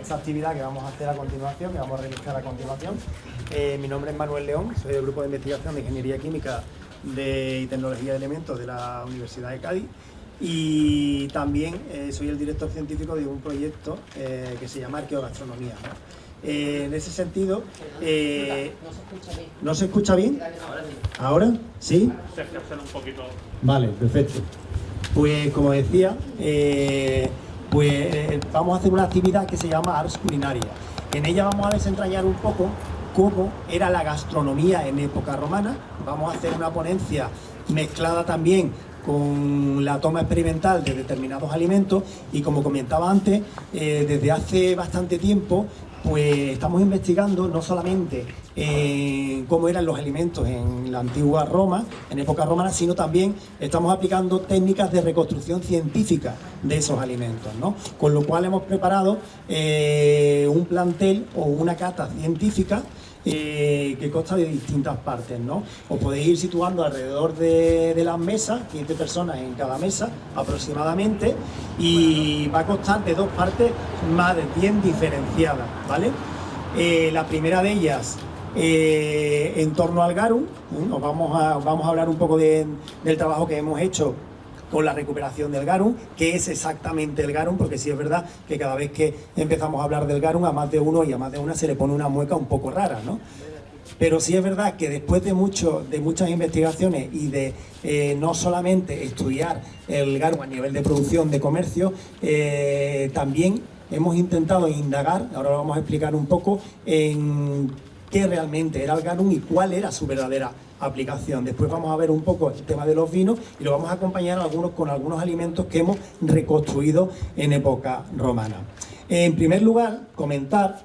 esta actividad que vamos a hacer a continuación, que vamos a realizar a continuación. Mi nombre es Manuel León, soy del Grupo de Investigación de Ingeniería Química y Tecnología de Elementos de la Universidad de Cádiz y también soy el director científico de un proyecto que se llama Arqueogastronomía, ¿no? En ese sentido, ¿no se escucha bien? ¿Ahora? ¿Sí? Un poquito. Vale, perfecto. Pues como decía, vamos a hacer una actividad que se llama Ars Culinaria. En ella vamos a desentrañar un poco cómo era la gastronomía en época romana. Vamos a hacer una ponencia mezclada también con la toma experimental de determinados alimentos y, como comentaba antes, desde hace bastante tiempo pues estamos investigando no solamente cómo eran los alimentos en la antigua Roma, en época romana, sino también estamos aplicando técnicas de reconstrucción científica de esos alimentos, ¿no? Con lo cual hemos preparado un plantel o una cata científica que consta de distintas partes, ¿no? Os podéis ir situando alrededor de las mesas, 15 personas en cada mesa aproximadamente, y va a constar de dos partes más bien diferenciadas, ¿vale? La primera de ellas en torno al garum, ¿no? Vamos a hablar un poco del trabajo que hemos hecho con la recuperación del garum, que es exactamente el garum, porque sí es verdad que cada vez que empezamos a hablar del garum a más de uno y a más de una se le pone una mueca un poco rara, ¿no? Pero sí es verdad que después de muchas investigaciones y de no solamente estudiar el garum a nivel de producción, de comercio, también hemos intentado indagar, ahora lo vamos a explicar un poco, en qué realmente era el garum y cuál era su verdadera aplicación. Después vamos a ver un poco el tema de los vinos y lo vamos a acompañar con algunos alimentos que hemos reconstruido en época romana. En primer lugar, comentar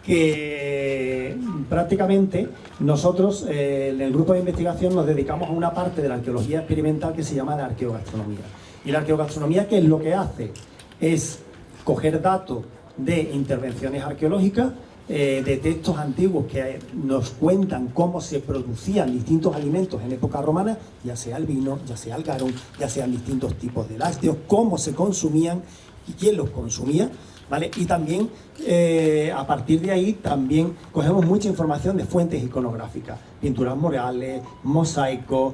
que prácticamente nosotros en el grupo de investigación nos dedicamos a una parte de la arqueología experimental que se llama la arqueogastronomía. Y la arqueogastronomía, ¿qué es lo que hace? Es coger datos de intervenciones arqueológicas, de textos antiguos que nos cuentan cómo se producían distintos alimentos en época romana, ya sea el vino, ya sea el garum, ya sean distintos tipos de lácteos, cómo se consumían y quién los consumía, ¿vale? Y también a partir de ahí también cogemos mucha información de fuentes iconográficas, pinturas murales, mosaicos,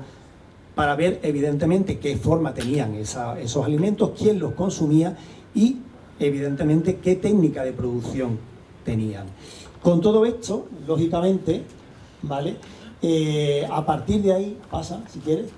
para ver evidentemente qué forma tenían esos alimentos, quién los consumía y evidentemente qué técnica de producción tenían. Con todo esto, lógicamente, ¿vale? A partir de ahí, pasa, si quieres,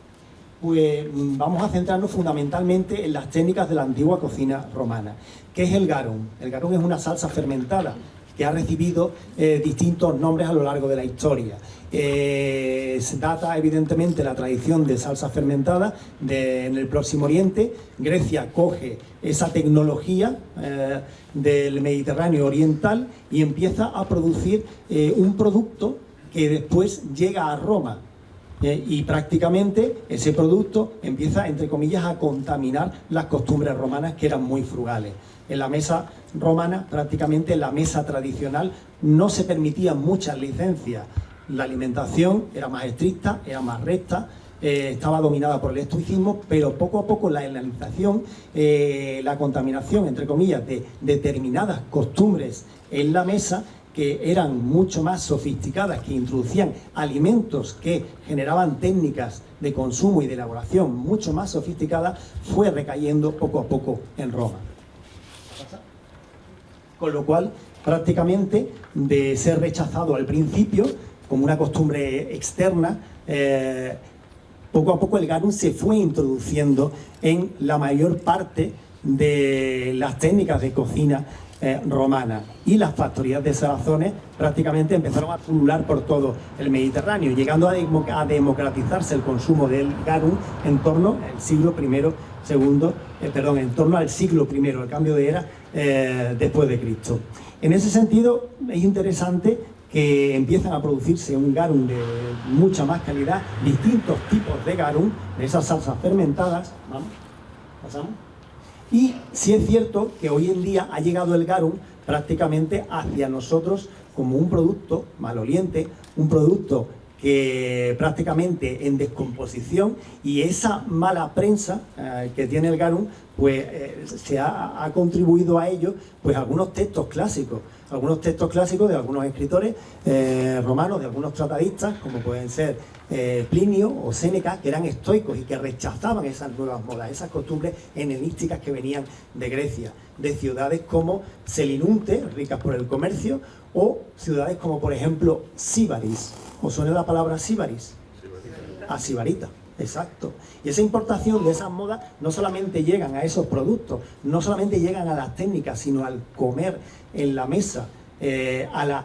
pues vamos a centrarnos fundamentalmente en las técnicas de la antigua cocina romana. ¿Qué es el garum? El garum es una salsa fermentada que ha recibido distintos nombres a lo largo de la historia. Se data evidentemente la tradición de salsa fermentada en el Próximo Oriente. Grecia coge esa tecnología del Mediterráneo oriental y empieza a producir un producto que después llega a Roma. Y prácticamente ese producto empieza, entre comillas, a contaminar las costumbres romanas, que eran muy frugales. En la mesa romana, prácticamente en la mesa tradicional, no se permitían muchas licencias. La alimentación era más estricta, era más recta, estaba dominada por el estoicismo, pero poco a poco la hellenización, la contaminación, entre comillas, de determinadas costumbres en la mesa, que eran mucho más sofisticadas, que introducían alimentos que generaban técnicas de consumo y de elaboración mucho más sofisticadas, fue recayendo poco a poco en Roma. Con lo cual, prácticamente, de ser rechazado al principio como una costumbre externa, poco a poco el garum se fue introduciendo en la mayor parte de las técnicas de cocina romana, y las factorías de salazones prácticamente empezaron a pulular por todo el Mediterráneo, llegando a democratizarse el consumo del garum en torno al siglo en torno al siglo I, el cambio de era después de Cristo. En ese sentido, es interesante que empiezan a producirse un garum de mucha más calidad, distintos tipos de garum, de esas salsas fermentadas. ¿Vamos? ¿Pasamos? Y sí es cierto que hoy en día ha llegado el garum prácticamente hacia nosotros como un producto maloliente, un producto que prácticamente en descomposición, y esa mala prensa que tiene el garum, pues se ha contribuido a ello pues algunos textos clásicos de algunos escritores romanos, de algunos tratadistas, como pueden ser Plinio o Séneca, que eran estoicos y que rechazaban esas nuevas modas, esas costumbres helenísticas que venían de Grecia, de ciudades como Selinunte, ricas por el comercio, o ciudades como por ejemplo Síbaris. ¿Os suena la palabra Síbaris? A Sibarita, exacto. Y esa importación de esas modas no solamente llegan a esos productos, no solamente llegan a las técnicas, sino al comer en la mesa, a la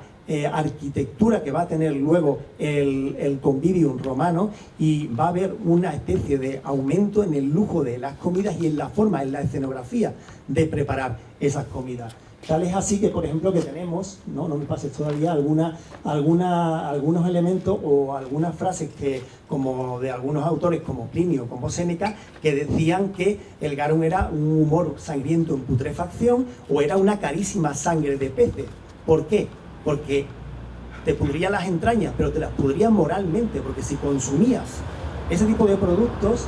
arquitectura que va a tener luego el convivium romano, y va a haber una especie de aumento en el lujo de las comidas y en la forma, en la escenografía de preparar esas comidas. Tal es así que, por ejemplo, que tenemos, no me pases todavía, algunos elementos o algunas frases que, como de algunos autores como Plinio, como Séneca, que decían que el garum era un humor sangriento en putrefacción o era una carísima sangre de peces. ¿Por qué? Porque te pudría las entrañas, pero te las pudría moralmente, porque si consumías ese tipo de productos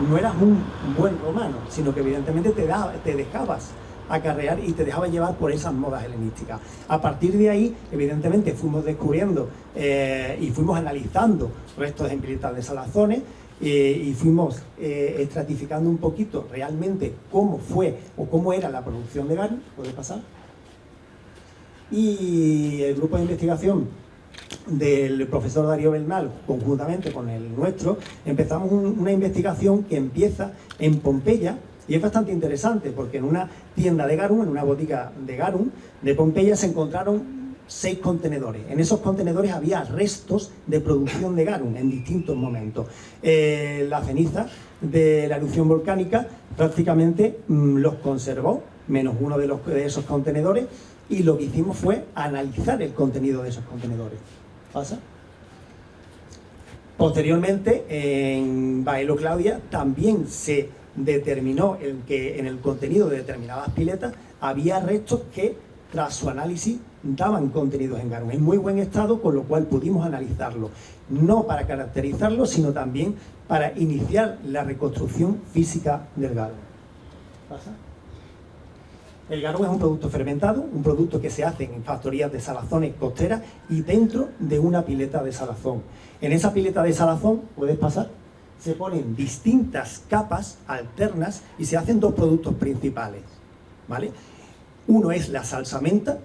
no eras un buen romano, sino que evidentemente te dejabas acarrear y te dejaba llevar por esas modas helenísticas. A partir de ahí, evidentemente, fuimos descubriendo y fuimos analizando restos en piletas de salazones y fuimos estratificando un poquito realmente cómo fue o cómo era la producción de garum. ¿Puede pasar? Y el grupo de investigación del profesor Darío Bernal, conjuntamente con el nuestro, empezamos una investigación que empieza en Pompeya. Y es bastante interesante porque en una tienda de garum, en una botica de garum de Pompeya, se encontraron 6 contenedores. En esos contenedores había restos de producción de garum en distintos momentos. La ceniza de la erupción volcánica prácticamente los conservó, menos uno de esos contenedores, y lo que hicimos fue analizar el contenido de esos contenedores. ¿Pasa? Posteriormente, en Baelo Claudia también se determinó que en el contenido de determinadas piletas había restos que, tras su análisis, daban contenidos en garum en muy buen estado, con lo cual pudimos analizarlo, no para caracterizarlo, sino también para iniciar la reconstrucción física del garum. ¿Pasa? El garum es un producto fermentado, un producto que se hace en factorías de salazones costeras y dentro de una pileta de salazón. En esa pileta de salazón, ¿puedes pasar?, se ponen distintas capas alternas y se hacen 2 productos principales, ¿vale? Uno es la salsa menta,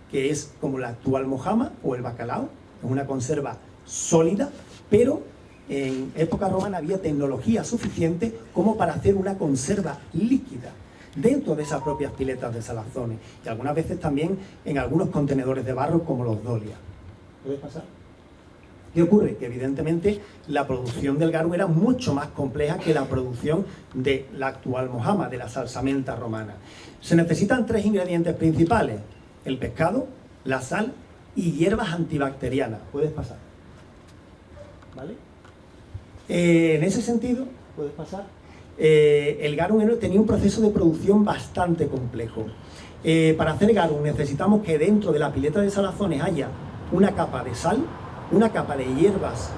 que es como la actual mojama o el bacalao, es una conserva sólida, pero en época romana había tecnología suficiente como para hacer una conserva líquida dentro de esas propias piletas de salazones, y algunas veces también en algunos contenedores de barro como los dolia. ¿Puedes pasar? ¿Qué ocurre? Que evidentemente la producción del garum era mucho más compleja que la producción de la actual mojama, de la salsamenta romana. Se necesitan 3 ingredientes principales: el pescado, la sal y hierbas antibacterianas. ¿Puedes pasar? ¿Vale? En ese sentido, ¿puedes pasar? El garum tenía un proceso de producción bastante complejo. Para hacer garum necesitamos que dentro de la pileta de salazones haya una capa de sal, una capa de hierbas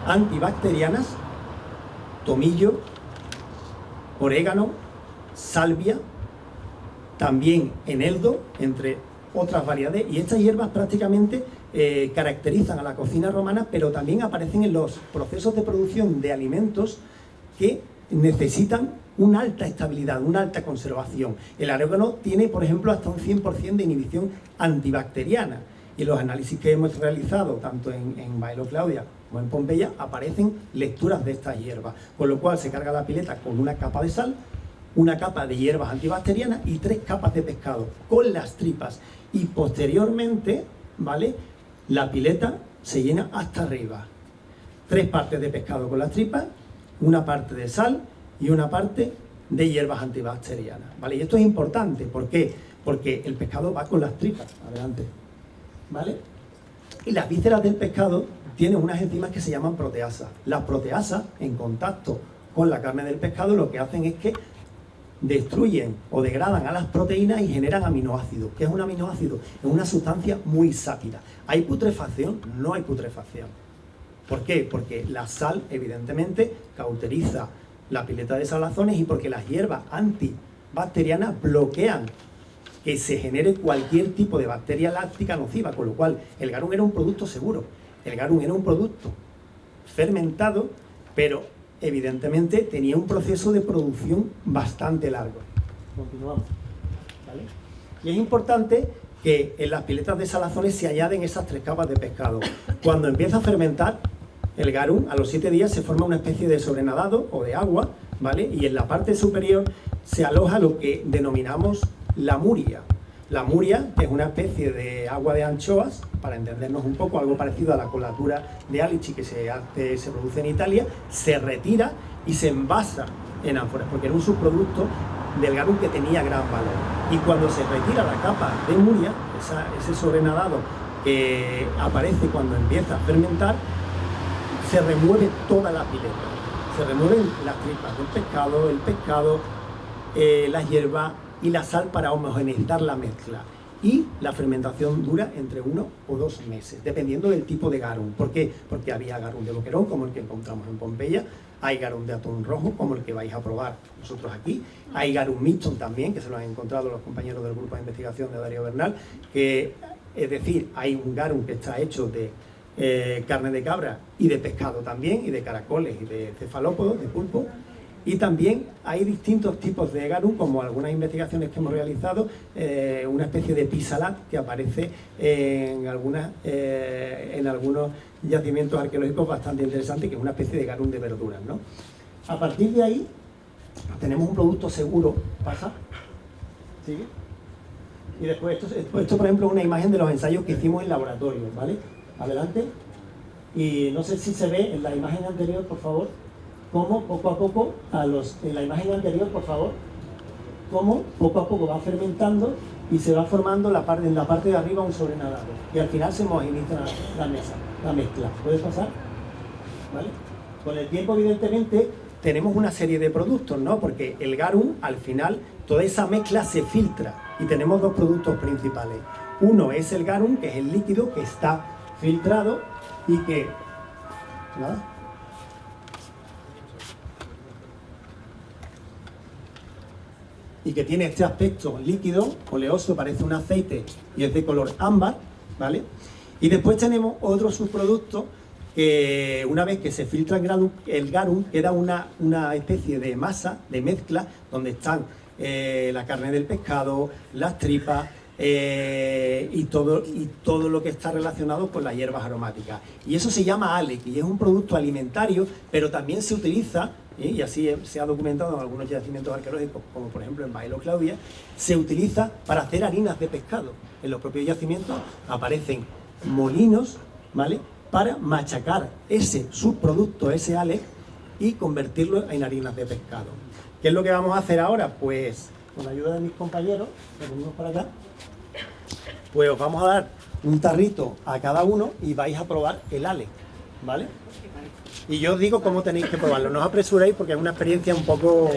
antibacterianas, tomillo, orégano, salvia, también eneldo, entre otras variedades, y estas hierbas prácticamente caracterizan a la cocina romana, pero también aparecen en los procesos de producción de alimentos que necesitan una alta estabilidad, una alta conservación. El orégano tiene, por ejemplo, hasta un 100% de inhibición antibacteriana. Y los análisis que hemos realizado, tanto en Baelo Claudia como en Pompeya, aparecen lecturas de estas hierbas. Con lo cual se carga la pileta con una capa de sal, una capa de hierbas antibacterianas y 3 capas de pescado con las tripas. Y posteriormente, ¿vale?, la pileta se llena hasta arriba. 3 partes de pescado con las tripas, una parte de sal y una parte de hierbas antibacterianas, ¿vale? Y esto es importante. ¿Por qué? Porque el pescado va con las tripas. Adelante. ¿Vale? Y las vísceras del pescado tienen unas enzimas que se llaman proteasas. Las proteasas, en contacto con la carne del pescado, lo que hacen es que destruyen o degradan a las proteínas y generan aminoácidos. ¿Qué es un aminoácido? Es una sustancia muy sápida. ¿Hay putrefacción? No hay putrefacción. ¿Por qué? Porque la sal, evidentemente, cauteriza la pileta de salazones y porque las hierbas antibacterianas bloquean que se genere cualquier tipo de bacteria láctica nociva, con lo cual el garum era un producto seguro. El garum era un producto fermentado, pero evidentemente tenía un proceso de producción bastante largo. Continuamos. ¿Vale? Y es importante que en las piletas de salazones se añaden esas 3 capas de pescado. Cuando empieza a fermentar, el garum a los 7 días se forma una especie de sobrenadado o de agua, ¿vale? Y en la parte superior se aloja lo que denominamos la muria. La muria, que es una especie de agua de anchoas, para entendernos un poco, algo parecido a la colatura de Alici que se produce en Italia, se retira y se envasa en ánforas, porque era un subproducto del garum que tenía gran valor. Y cuando se retira la capa de muria, ese sobrenadado que aparece cuando empieza a fermentar, se remueve toda la pileta. Se remueven las tripas del pescado, el pescado, las hierbas y la sal para homogeneizar la mezcla. Y la fermentación dura entre 1 o 2 meses, dependiendo del tipo de garum. ¿Por qué? Porque había garum de boquerón, como el que encontramos en Pompeya, hay garum de atún rojo, como el que vais a probar vosotros aquí, hay garum mixto también, que se lo han encontrado los compañeros del grupo de investigación de Darío Bernal, que, es decir, hay un garum que está hecho de carne de cabra y de pescado también, y de caracoles y de cefalópodos, de pulpo. Y también hay distintos tipos de garum, como algunas investigaciones que hemos realizado, una especie de pisalat que aparece en algunos yacimientos arqueológicos bastante interesantes, que es una especie de garum de verduras, ¿no? A partir de ahí tenemos un producto seguro. ¿Pasa? ¿Sigue? Y después esto, por ejemplo, es una imagen de los ensayos que hicimos en laboratorio, ¿vale? Adelante. Y no sé si se ve en la imagen anterior, por favor, cómo poco a poco, en la imagen anterior, por favor, cómo poco a poco va fermentando y se va formando en la parte de arriba un sobrenadado. Y al final se homogeniza la mezcla. ¿Puedes pasar? ¿Vale? Con el tiempo, evidentemente, tenemos una serie de productos, ¿no? Porque el garum, al final, toda esa mezcla se filtra y tenemos 2 productos principales. Uno es el garum, que es el líquido que está filtrado y que... ¿nada? Y que tiene este aspecto líquido, oleoso, parece un aceite y es de color ámbar, ¿vale? Y después tenemos otro subproducto que una vez que se filtra el garum queda una especie de masa, de mezcla, donde están la carne del pescado, las tripas y todo lo que está relacionado con las hierbas aromáticas. Y eso se llama alec y es un producto alimentario, pero también se utiliza, y así se ha documentado en algunos yacimientos arqueológicos, como por ejemplo en Bailo Claudia, se utiliza para hacer harinas de pescado. En los propios yacimientos aparecen molinos, ¿vale?, para machacar ese subproducto, ese alec, y convertirlo en harinas de pescado. ¿Qué es lo que vamos a hacer ahora? Pues, con la ayuda de mis compañeros, que venimos para acá, pues os vamos a dar un tarrito a cada uno y vais a probar el alec, ¿vale? Y yo os digo cómo tenéis que probarlo. No os apresuréis porque es una experiencia un poco...